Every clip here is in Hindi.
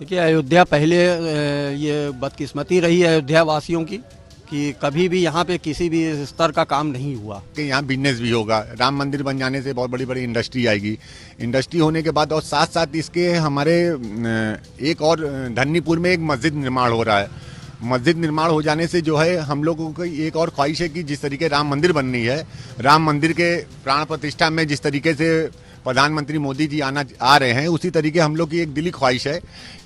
देखिए, अयोध्या पहले ये बदकिस्मती रही है अयोध्या वासियों की कि कभी भी यहाँ पे किसी भी स्तर का काम नहीं हुआ कि यहाँ बिजनेस भी होगा। राम मंदिर बन जाने से बहुत बड़ी बड़ी इंडस्ट्री आएगी। इंडस्ट्री होने के बाद और साथ साथ इसके हमारे एक और धन्नीपुर में एक मस्जिद निर्माण हो रहा है। मस्जिद निर्माण हो जाने से जो है हम लोगों की एक और ख्वाहिश है कि जिस तरीके राम मंदिर बन रही है, राम मंदिर के प्राण प्रतिष्ठा में जिस तरीके से प्रधानमंत्री मोदी जी आ रहे हैं, उसी तरीके हम लोग की एक दिली ख्वाहिश है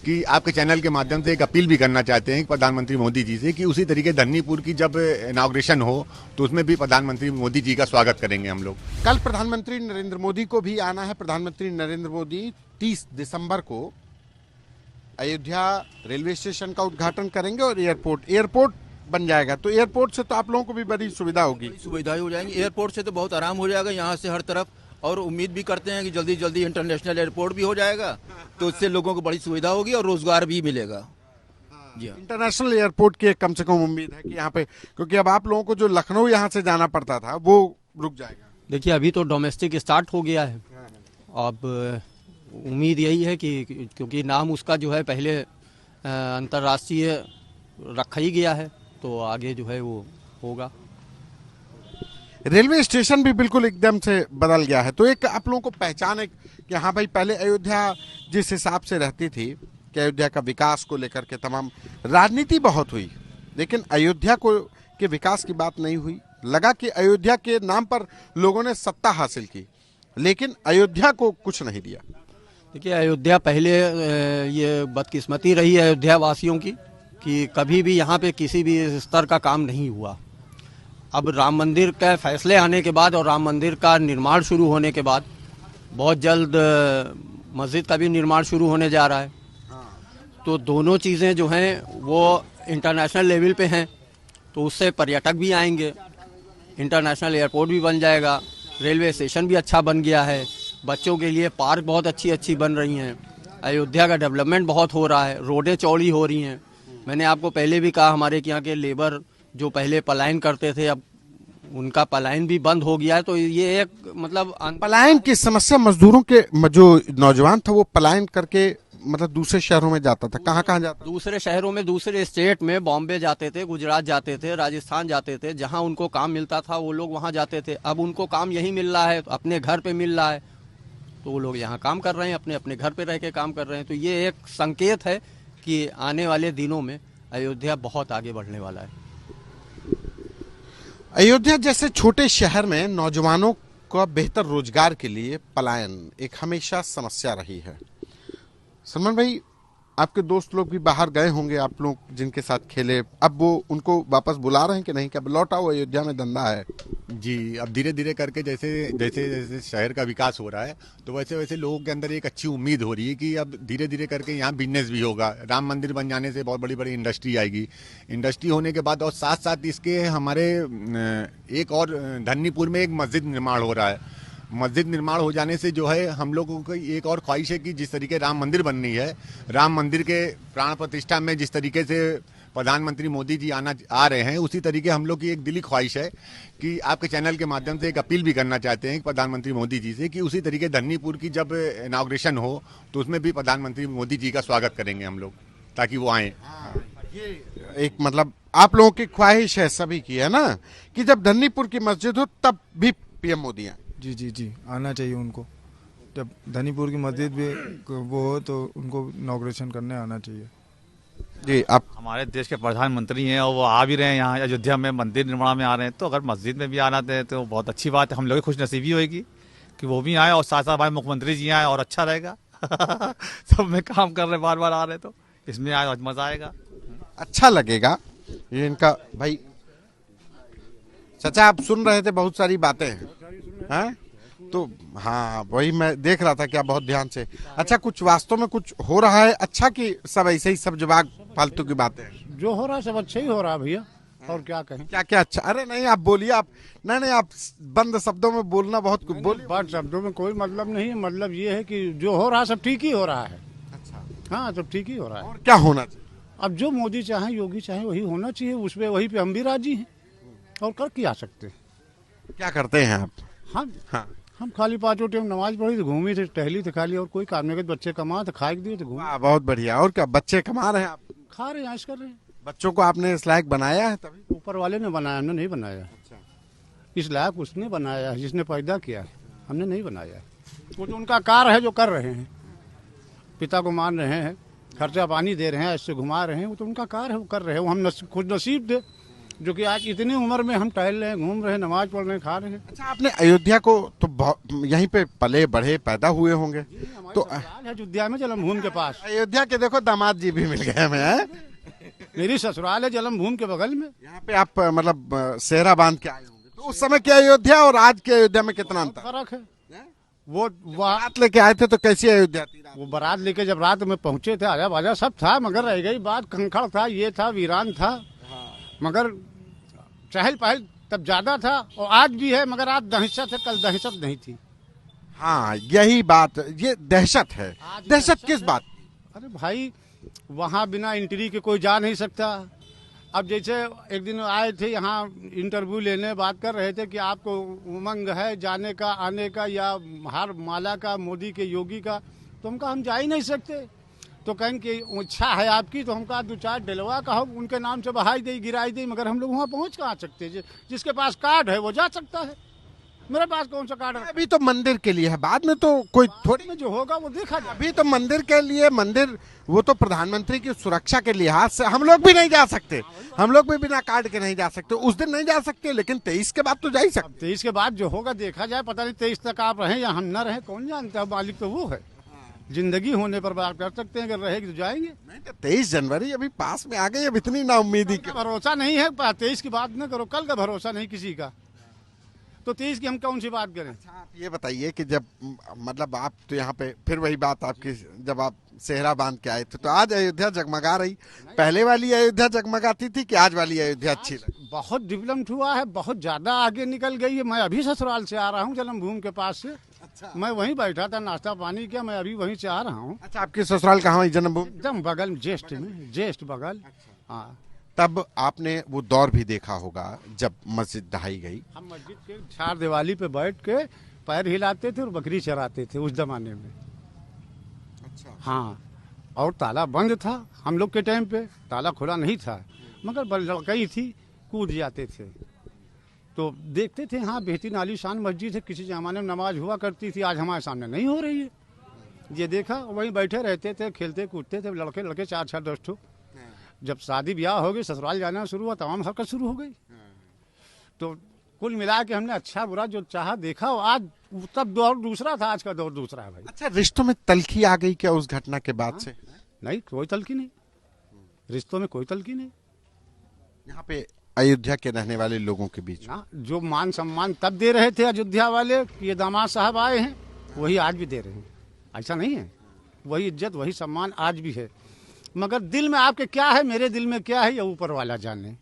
कि आपके चैनल के माध्यम से एक अपील भी करना चाहते हैं प्रधानमंत्री मोदी जी से कि उसी तरीके धन्नीपुर की जब इनाग्रेशन हो तो उसमें भी प्रधानमंत्री मोदी जी का स्वागत करेंगे हम लोग। कल प्रधानमंत्री नरेंद्र मोदी को भी आना है। प्रधानमंत्री नरेंद्र मोदी 30 दिसंबर को अयोध्या रेलवे स्टेशन का उद्घाटन करेंगे और एयरपोर्ट बन जाएगा। तो एयरपोर्ट से तो आप लोगों को भी बड़ी सुविधा होगी। सुविधाएं हो जाएंगी। एयरपोर्ट से तो बहुत आराम हो जाएगा यहाँ से हर तरफ, और उम्मीद भी करते हैं कि जल्दी जल्दी इंटरनेशनल एयरपोर्ट भी हो जाएगा तो इससे लोगों को बड़ी सुविधा होगी और रोजगार भी मिलेगा। जी हाँ, इंटरनेशनल एयरपोर्ट की कम से कम उम्मीद है कि यहाँ पे, क्योंकि अब आप लोगों को जो लखनऊ यहाँ से जाना पड़ता था वो रुक जाएगा। देखिए, अभी तो डोमेस्टिक स्टार्ट हो गया है। अब उम्मीद यही है कि क्योंकि नाम उसका जो है पहले अंतर्राष्ट्रीय रखा ही गया है तो आगे जो है वो होगा। रेलवे स्टेशन भी बिल्कुल एकदम से बदल गया है। तो एक आप लोगों को पहचान है कि हाँ भाई, पहले अयोध्या जिस हिसाब से रहती थी कि अयोध्या का विकास को लेकर के तमाम राजनीति बहुत हुई, लेकिन अयोध्या को के विकास की बात नहीं हुई। लगा कि अयोध्या के नाम पर लोगों ने सत्ता हासिल की, लेकिन अयोध्या को कुछ नहीं दिया। देखिए, अयोध्या पहले ये बदकिस्मती रही है अयोध्या वासियों की कि कभी भी यहाँ पे किसी भी स्तर का काम नहीं हुआ। अब राम मंदिर के फैसले आने के बाद और राम मंदिर का निर्माण शुरू होने के बाद बहुत जल्द मस्जिद का भी निर्माण शुरू होने जा रहा है। तो दोनों चीज़ें जो हैं वो इंटरनेशनल लेवल पे हैं, तो उससे पर्यटक भी आएंगे, इंटरनेशनल एयरपोर्ट भी बन जाएगा, रेलवे स्टेशन भी अच्छा बन गया है, बच्चों के लिए पार्क बहुत अच्छी अच्छी बन रही हैं, अयोध्या का डेवलपमेंट बहुत हो रहा है, रोडें चौड़ी हो रही हैं। मैंने आपको पहले भी कहा, हमारे यहाँ के लेबर जो पहले पलायन करते थे अब उनका पलायन भी बंद हो गया है। तो ये एक मतलब पलायन की समस्या, मजदूरों के जो नौजवान था वो पलायन करके मतलब दूसरे शहरों में जाता था। कहाँ कहाँ जाता? दूसरे शहरों में, दूसरे स्टेट में, बॉम्बे जाते थे, गुजरात जाते थे, राजस्थान जाते थे, जहाँ उनको काम मिलता था वो लोग वहाँ जाते थे। अब उनको काम यहीं मिल रहा है, अपने घर पे मिल रहा है, तो वो लोग यहाँ काम कर रहे हैं, अपने अपने घर पे रह के काम कर रहे हैं। तो ये एक संकेत है कि आने वाले दिनों में अयोध्या बहुत आगे बढ़ने वाला है। अयोध्या जैसे छोटे शहर में नौजवानों का बेहतर रोजगार के लिए पलायन एक हमेशा समस्या रही है। सलमान भाई, आपके दोस्त लोग भी बाहर गए होंगे, आप लोग जिनके साथ खेले, अब वो उनको वापस बुला रहे हैं कि नहीं कि अब लौट आओ, अयोध्या में धंधा है? जी, अब धीरे धीरे करके जैसे जैसे जैसे शहर का विकास हो रहा है तो वैसे वैसे लोगों के अंदर एक अच्छी उम्मीद हो रही है कि अब धीरे धीरे करके यहाँ बिजनेस भी होगा। राम मंदिर बन जाने से बहुत बड़ी बड़ी इंडस्ट्री आएगी। इंडस्ट्री होने के बाद और साथ साथ इसके हमारे एक और धन्नीपुर में एक मस्जिद निर्माण हो रहा है। मस्जिद निर्माण हो जाने से जो है हम लोगों की एक और ख्वाहिश है कि जिस तरीके राम मंदिर बन रही है, राम मंदिर के प्राण प्रतिष्ठा में जिस तरीके से प्रधानमंत्री मोदी जी आ रहे हैं, उसी तरीके हम लोग की एक दिली ख्वाहिश है कि आपके चैनल के माध्यम से एक अपील भी करना चाहते हैं प्रधानमंत्री मोदी जी से कि उसी तरीके धन्नीपुर की जब इनाग्रेशन हो तो उसमें भी प्रधानमंत्री मोदी जी का स्वागत करेंगे हम लोग, ताकि वो आए। ये एक मतलब आप लोगों की ख्वाहिश है, सभी की है ना, कि जब धन्नीपुर की मस्जिद हो तब भी पीएम मोदी आए। जी जी जी, आना चाहिए उनको। जब धनीपुर की मस्जिद भी वो हो तो उनको इनॉग्रेशन करने आना चाहिए। जी, आप हमारे देश के प्रधानमंत्री हैं और वो आ भी रहे हैं यहाँ अयोध्या में, मंदिर निर्माण में आ रहे हैं, तो अगर मस्जिद में भी आना है तो बहुत अच्छी बात है। हम लोग की खुशनसीबी होगी कि वो भी आए और साथ साथ हमारे मुख्यमंत्री जी आए और अच्छा रहेगा। सब में काम कर रहे, बार बार आ रहे, तो इसमें आए और मजा आएगा, अच्छा लगेगा। ये इनका भाई, चाचा आप सुन रहे थे बहुत सारी बातें हैं, तो हाँ वही मैं देख रहा था कि आप बहुत ध्यान से। अच्छा, कुछ वास्तव में कुछ हो रहा है अच्छा कि सब ऐसे ही सब जवाब फालतू की बातें हैं? जो हो रहा है सब अच्छा ही हो रहा है भैया, और क्या कहें। क्या क्या अच्छा? अरे नहीं, आप बोलिए। आप नहीं, आप बंद शब्दों में बोलना बहुत कुछ बोलिए। बंद शब्दों में कोई मतलब नहीं है, मतलब ये है कि जो हो रहा है सब ठीक ही हो रहा है। अच्छा, हाँ, सब ठीक ही हो रहा है। और क्या होना चाहिए? अब जो मोदी चाहे, योगी चाहे, वही होना चाहिए। उसपे वही पे हम भी राजी हैं, और कर क्या सकते हैं। क्या करते हैं आप? हम हाँ, हम खाली 5 टाइम नमाज पढ़ी तो घूमी थे, टहली थे खाली, और कोई काम नहीं। बच्चे कमा तो खाए दिए तो घूम वाह, बहुत बढ़िया। और क्या बच्चे कमा रहे हैं आप? खा रहे हैं, ऐश कर रहे हैं। बच्चों को आपने इस लायक बनाया है तभी? ऊपर वाले ने बनाया, हमने नहीं बनाया। इस लायक उसने बनाया है, जिसने पैदा किया है, हमने नहीं बनाया। वो तो उनका कार्य है जो कर रहे हैं, पिता को मान रहे हैं, खर्चा पानी दे रहे हैं, ऐसे घुमा रहे हैं, वो तो उनका कार्य है, वो कर रहे हैं। वो हम खुद नसीब थे जो कि आज इतनी उम्र में हम टहल रहे हैं, घूम रहे हैं, नमाज पढ़ रहे हैं, खा रहे हैं। अच्छा, आपने अयोध्या को तो यहीं पे पले बढ़े पैदा हुए होंगे तो ससुराल है अयोध्या में, जन्मभूमि के पास। अयोध्या के देखो दामाद जी भी मिल गए हमें, हैं? मेरी ससुराल है जन्मभूमि के बगल में। यहाँ पे आप मतलब सेहरा बांध के आए होंगे, तो उस समय की अयोध्या और आज की अयोध्या में कितना अंतर? फर्क है। वो बारात लेके आए थे तो कैसी अयोध्या थी? वो बारात लेके जब रात में पहुंचे थे, आजा बाजा सब था, मगर रह गई बात, कंकड़ था, ये था, वीरान था। मगर चहल पहल तब ज्यादा था, और आज भी है, मगर आज दहशत है, कल दहशत नहीं थी। हाँ, यही बात, ये दहशत है। दहशत किस बात? अरे भाई, वहाँ बिना एंट्री के कोई जा नहीं सकता। अब जैसे एक दिन आए थे यहाँ इंटरव्यू लेने, बात कर रहे थे कि आपको उमंग है जाने का, आने का, या हार माला का, मोदी के, योगी का, तो हम कहा हम जा ही नहीं सकते। तो कहें कि इच्छा है आपकी, तो हम कहा 2-4 डलवा का हो, उनके नाम से बहाई दी, गिराई दी, मगर हम लोग वहाँ पहुँच कहाँ सकते। जिसके पास कार्ड है वो जा सकता है, मेरे पास कौन सा कार्ड है? अभी तो मंदिर के लिए है, बाद में तो कोई थोड़ी में जो होगा वो देखा जाए। अभी तो मंदिर के लिए, मंदिर वो तो प्रधानमंत्री की सुरक्षा के लिहाज से हम लोग भी नहीं जा सकते, हम लोग भी बिना कार्ड के नहीं जा सकते। उस दिन नहीं जा सकते, लेकिन 23 के बाद तो जा ही सकते। 23 के बाद जो होगा देखा जाए, पता नहीं 23 तक आप रहें या हम न रहें, कौन जानता है, मालिक तो वो है। जिंदगी होने पर बात कर सकते हैं, अगर रहेगी तो जाएंगे। नहीं तो 23 जनवरी अभी पास में आ गई, अब इतनी नाउम्मीदी का भरोसा नहीं है, 23 की बात न करो, कल का भरोसा नहीं किसी का, तो 23 की हम कौन सी बात करें। अच्छा, आप ये बताइए कि जब मतलब आप तो यहाँ पे फिर वही बात आपकी, जब आप सेहरा बांध के आए थे तो आज अयोध्या जगमगा रही, पहले वाली अयोध्या जगमगाती थी कि आज वाली अयोध्या अच्छी लगी? बहुत डेवलप्ड हुआ है, बहुत ज्यादा आगे निकल गई है। मैं अभी ससुराल से आ रहा हूँ, जन्मभूमि के पास से। अच्छा। मैं वहीं बैठा था, नाश्ता पानी किया, मैं अभी वहीं से आ रहा हूँ। अच्छा, आपकी ससुराल कहाँ है? जन्मभूमि एकदम बगल में, ज्येष्ठ में, ज्येष्ठ बगल। हाँ, तब आपने वो दौर भी देखा होगा जब मस्जिद ढहाई गई। हम मस्जिद के 4 दिवाली पे बैठ के पैर हिलाते थे और बकरी चराते थे उस जमाने में। अच्छा। हाँ, और ताला बंद था, हम लोग के टाइम पे ताला खुला नहीं था, मगर लड़कई थी, कूद जाते थे। तो देखते थे, हाँ बेहतरीन आलीशान मस्जिद है, किसी जमाने में नमाज हुआ करती थी, आज हमारे सामने नहीं हो रही है। ये देखा, वहीं बैठे रहते थे, खेलते कूदते थे, लड़के लड़के 4-4 10 ठो। जब शादी ब्याह हो गई, ससुराल जाना शुरू हुआ, तमाम हरकत शुरू हो गई। तो कुल मिला के हमने अच्छा बुरा जो चाहा देखा, आज तब दौर दूसरा था, आज का दौर दूसरा है भाई। अच्छा, रिश्तों में तल्खी आ गई क्या उस घटना के बाद से? नहीं, कोई तल्खी नहीं, रिश्तों में कोई तल्खी नहीं। यहाँ पे अयोध्या के रहने वाले लोगों के बीच ना, जो मान सम्मान तब दे रहे थे अयोध्या वाले, ये दामाद साहब आए हैं, वही आज भी दे रहे हैं, ऐसा नहीं है। वही इज्जत, वही सम्मान आज भी है, मगर दिल में आपके क्या है, मेरे दिल में क्या है, ये ऊपर वाला जाने।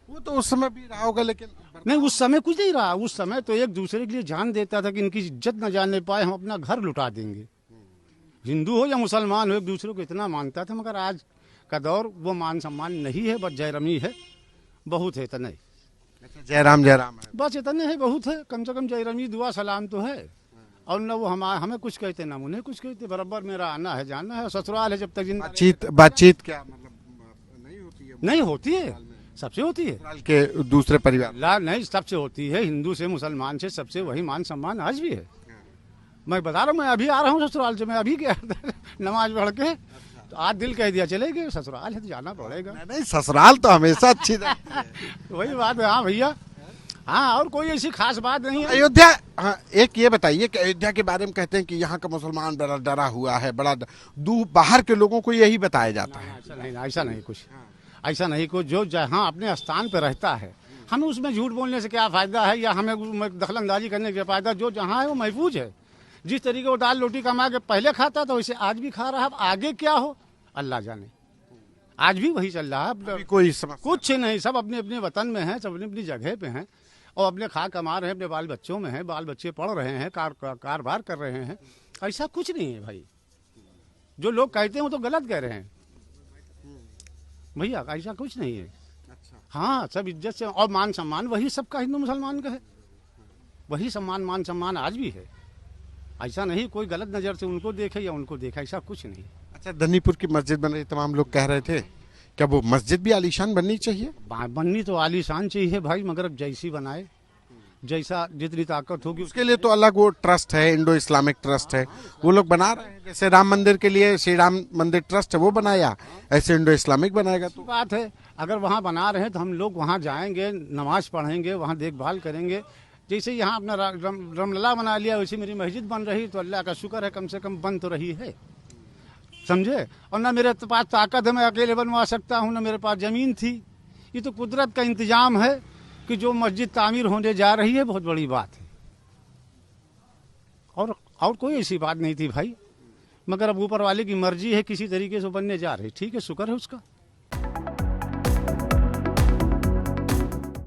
वो तो उस समय भी रहा होगा, लेकिन नहीं, उस समय कुछ नहीं रहा। उस समय तो एक दूसरे के लिए जान देता था कि इनकी इज्जत न जाने पाए, हम अपना घर लुटा देंगे। हिंदू हो या मुसलमान हो, एक दूसरे को इतना मानता था। मगर आज का दौर वो मान सम्मान नहीं है, बस जयरमी है, बहुत है, इतना ही। जयराम जयराम है, बस इतने है, बहुत है। कम से कम जयरमी दुआ सलाम तो है, और न वो हमें कुछ कहते ना उन्हें कुछ कहते। बराबर मेरा आना है, जाना है, ससुराल है, जब तक जिंदा। बातचीत क्या मतलब नहीं होती है? नहीं होती है, सबसे होती है, के दूसरे परिवार ला नहीं, सबसे होती है, हिंदू से, मुसलमान से, सबसे वही मान सम्मान आज भी है। मैं बता रहा हूँ, मैं अभी आ रहा हूँ ससुराल से, मैं अभी गया नमाज पढ़ के, तो आज दिल कह दिया चले गए, ससुराल है तो जाना पड़ेगा। नहीं, ससुराल तो हमेशा अच्छी वही बात है। हाँ भैया, हाँ, और कोई ऐसी खास बात नहीं है। अयोध्या, हाँ, एक ये बताइए कि अयोध्या के बारे में कहते हैं कि यहाँ का मुसलमान बड़ा डरा हुआ है, बड़ा बाहर के लोगों को यही बताया जाता है। ऐसा नहीं, ऐसा नहीं कुछ, ऐसा नहीं कुछ। जो जहाँ अपने स्थान पर रहता है, हमें उसमें झूठ बोलने से क्या फायदा है, या हमें दखलंदाजी करने का फायदा। जो जहाँ है वो महफूज है। जिस तरीके वो दाल रोटी कमा के पहले खाता था, वैसे आज भी खा रहा है। अब आगे क्या हो अल्लाह जाने, आज भी वही चल रहा है। कोई कुछ नहीं, सब अपने अपने वतन में हैं, सब अपनी अपनी जगह पे हैं, और अपने खा कमा रहे हैं, अपने बाल बच्चों में हैं, बाल बच्चे पढ़ रहे हैं, कारोबार कर रहे हैं। ऐसा कुछ नहीं है भाई, जो लोग कहते हैं वो तो गलत कह रहे हैं भैया, ऐसा कुछ नहीं है। हाँ, सब इज्जत से और मान सम्मान वही सबका हिंदू मुसलमान का है। वही सम्मान मान सम्मान आज भी है। ऐसा नहीं कोई गलत नज़र से उनको देखे या उनको देखे, ऐसा कुछ नहीं। अच्छा, धनीपुर की मस्जिद बन रही, तमाम लोग कह रहे थे, क्या वो मस्जिद भी आलीशान बननी चाहिए? बननी तो आलीशान चाहिए भाई, मगर अब जैसी बनाए, जैसा जितनी ताकत होगी उसके लिए तो अलग वो ट्रस्ट है, इंडो इस्लामिक ट्रस्ट है, वो लोग बना रहे हैं। जैसे राम मंदिर के लिए श्री राम मंदिर ट्रस्ट है वो बनाया, ऐसे इंडो इस्लामिक बनाएगा तो बात है। अगर वहाँ बना रहे हैं तो हम लोग वहाँ जाएंगे, नमाज पढ़ेंगे, वहाँ देखभाल करेंगे। जैसे यहाँ अपना रामलला बना लिया, वैसे मेरी मस्जिद बन रही, तो अल्लाह का शुक्र है कम से कम बन तो रही है, समझे। और ना मेरे पास ताकत है मैं अकेले बनवा सकता हूँ, ना मेरे पास ज़मीन थी। ये तो कुदरत का इंतजाम है कि जो मस्जिद तामीर होने जा रही है, बहुत बड़ी बात है। और कोई ऐसी बात नहीं थी भाई, मगर अब ऊपर वाले की मर्जी है, किसी तरीके से बनने जा रही, ठीक है, शुक्र है उसका।